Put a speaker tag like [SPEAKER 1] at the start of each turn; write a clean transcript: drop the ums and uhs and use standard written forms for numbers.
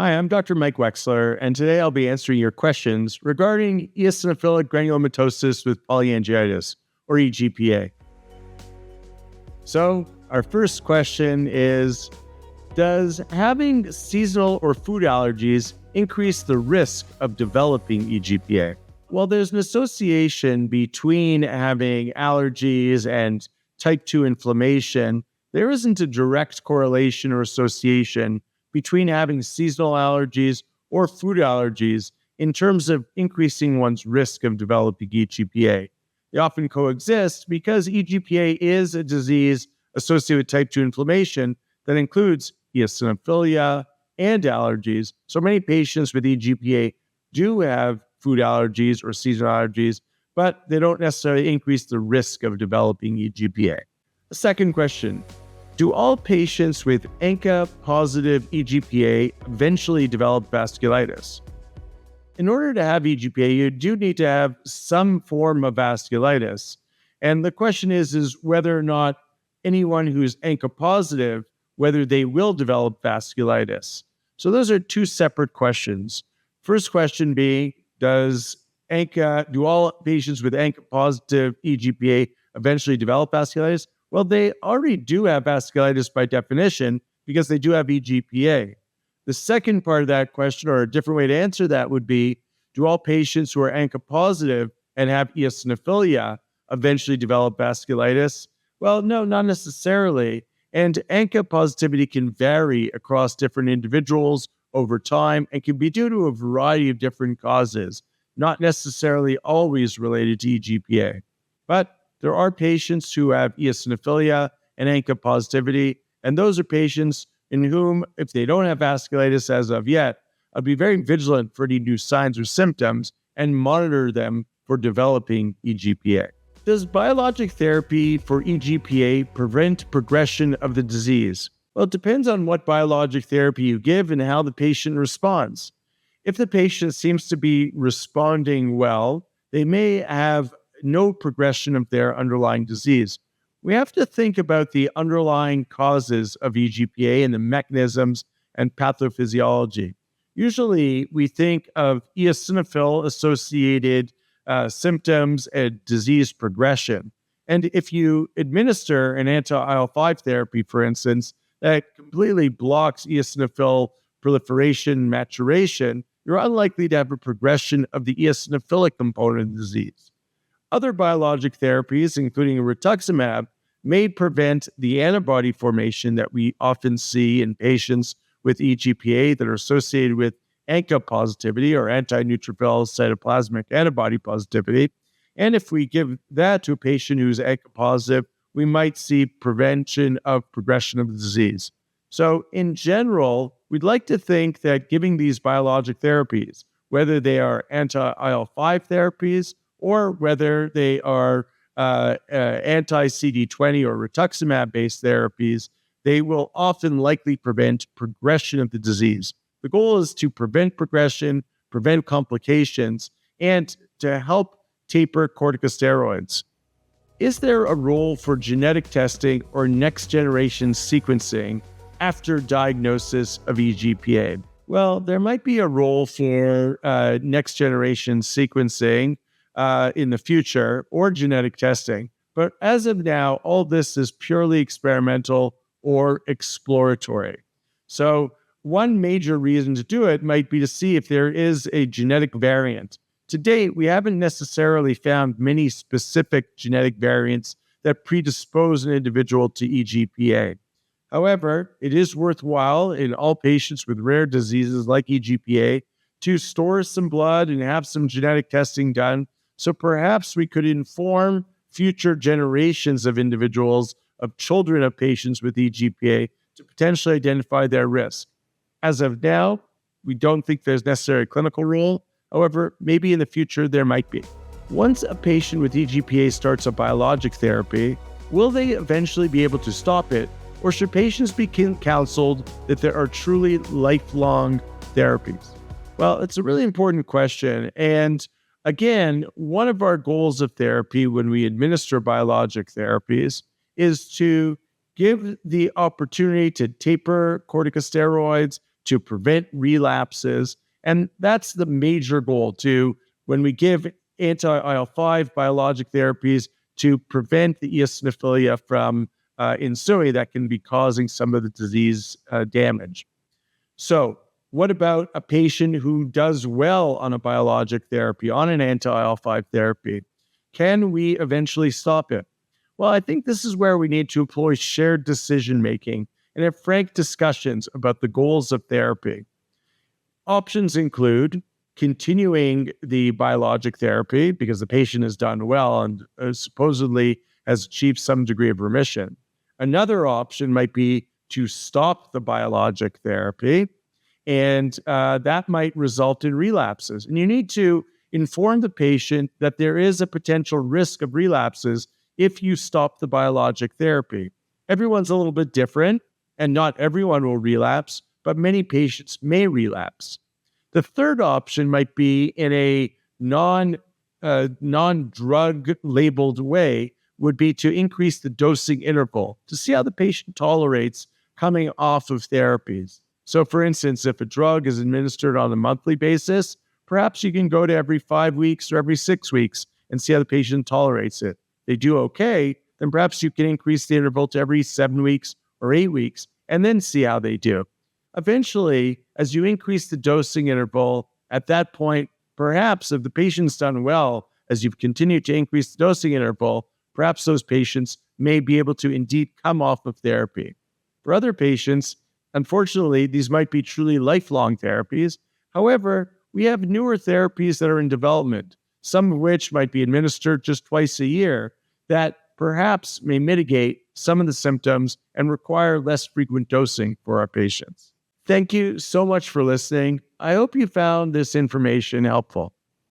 [SPEAKER 1] Hi, I'm Dr. Mike Wechsler, and today I'll be answering your questions regarding eosinophilic granulomatosis with polyangiitis, or EGPA. So, our first question is, does having seasonal or food allergies increase the risk of developing EGPA? Well, there's an association between having allergies and type 2 inflammation. There isn't a direct correlation or association between having seasonal allergies or food allergies in terms of increasing one's risk of developing EGPA. They often coexist because EGPA is a disease associated with type 2 inflammation that includes eosinophilia and allergies. So many patients with EGPA do have food allergies or seasonal allergies, but they don't necessarily increase the risk of developing EGPA. The second question, do all patients with ANCA-positive EGPA eventually develop vasculitis? In order to have EGPA, you do need to have some form of vasculitis. And the question is whether or not anyone who's ANCA-positive, whether they will develop vasculitis. So those are two separate questions. First question being, do all patients with ANCA-positive EGPA eventually develop vasculitis? Well, they already do have vasculitis by definition because they do have EGPA. The second part of that question, or a different way to answer that, would be, do all patients who are ANCA-positive and have eosinophilia eventually develop vasculitis? Well, no, not necessarily. And ANCA positivity can vary across different individuals over time and can be due to a variety of different causes, not necessarily always related to EGPA. But there are patients who have eosinophilia and ANCA positivity, and those are patients in whom, if they don't have vasculitis as of yet, I'd be very vigilant for any new signs or symptoms and monitor them for developing EGPA. Does biologic therapy for EGPA prevent progression of the disease? Well, it depends on what biologic therapy you give and how the patient responds. If the patient seems to be responding well, they may have no progression of their underlying disease. We have to think about the underlying causes of EGPA and the mechanisms and pathophysiology. Usually, we think of eosinophil-associated symptoms and disease progression. And if you administer an anti-IL-5 therapy, for instance, that completely blocks eosinophil proliferation, maturation, you're unlikely to have a progression of the eosinophilic component of the disease. Other biologic therapies, including rituximab, may prevent the antibody formation that we often see in patients with EGPA that are associated with ANCA positivity or anti-neutrophil cytoplasmic antibody positivity. And if we give that to a patient who's ANCA positive, we might see prevention of progression of the disease. So in general, we'd like to think that giving these biologic therapies, whether they are anti-IL-5 therapies or whether they are anti-CD20 or rituximab-based therapies, they will often likely prevent progression of the disease. The goal is to prevent progression, prevent complications, and to help taper corticosteroids. Is there a role for genetic testing or next-generation sequencing after diagnosis of EGPA? Well, there might be a role for next-generation sequencing in the future or genetic testing. But as of now, all this is purely experimental or exploratory. So one major reason to do it might be to see if there is a genetic variant. To date, we haven't necessarily found many specific genetic variants that predispose an individual to EGPA. However, it is worthwhile in all patients with rare diseases like EGPA to store some blood and have some genetic testing done. So perhaps we could inform future generations of individuals, of children of patients with EGPA, to potentially identify their risk. As of now, we don't think there's necessarily a clinical role. However, maybe in the future there might be. Once a patient with EGPA starts a biologic therapy, will they eventually be able to stop it? Or should patients be counseled that there are truly lifelong therapies? Well, it's a really important question. And again, one of our goals of therapy when we administer biologic therapies is to give the opportunity to taper corticosteroids, to prevent relapses. And that's the major goal too, when we give anti-IL-5 biologic therapies to prevent the eosinophilia from ensuing that can be causing some of the disease damage. So what about a patient who does well on a biologic therapy, on an anti-IL-5 therapy? Can we eventually stop it? Well, I think this is where we need to employ shared decision-making and have frank discussions about the goals of therapy. Options include continuing the biologic therapy because the patient has done well and supposedly has achieved some degree of remission. Another option might be to stop the biologic therapy, and that might result in relapses. And you need to inform the patient that there is a potential risk of relapses if you stop the biologic therapy. Everyone's a little bit different, and not everyone will relapse, but many patients may relapse. The third option might be in a non-drug labeled way would be to increase the dosing interval to see how the patient tolerates coming off of therapies. So for instance, if a drug is administered on a monthly basis, perhaps you can go to every 5 weeks or every 6 weeks and see how the patient tolerates it. If they do okay, then perhaps you can increase the interval to every 7 weeks or 8 weeks and then see how they do. Eventually, as you increase the dosing interval, at that point, perhaps if the patient's done well, as you've continued to increase the dosing interval, perhaps those patients may be able to indeed come off of therapy. For other patients, unfortunately, these might be truly lifelong therapies. However, we have newer therapies that are in development, some of which might be administered just twice a year, that perhaps may mitigate some of the symptoms and require less frequent dosing for our patients. Thank you so much for listening. I hope you found this information helpful.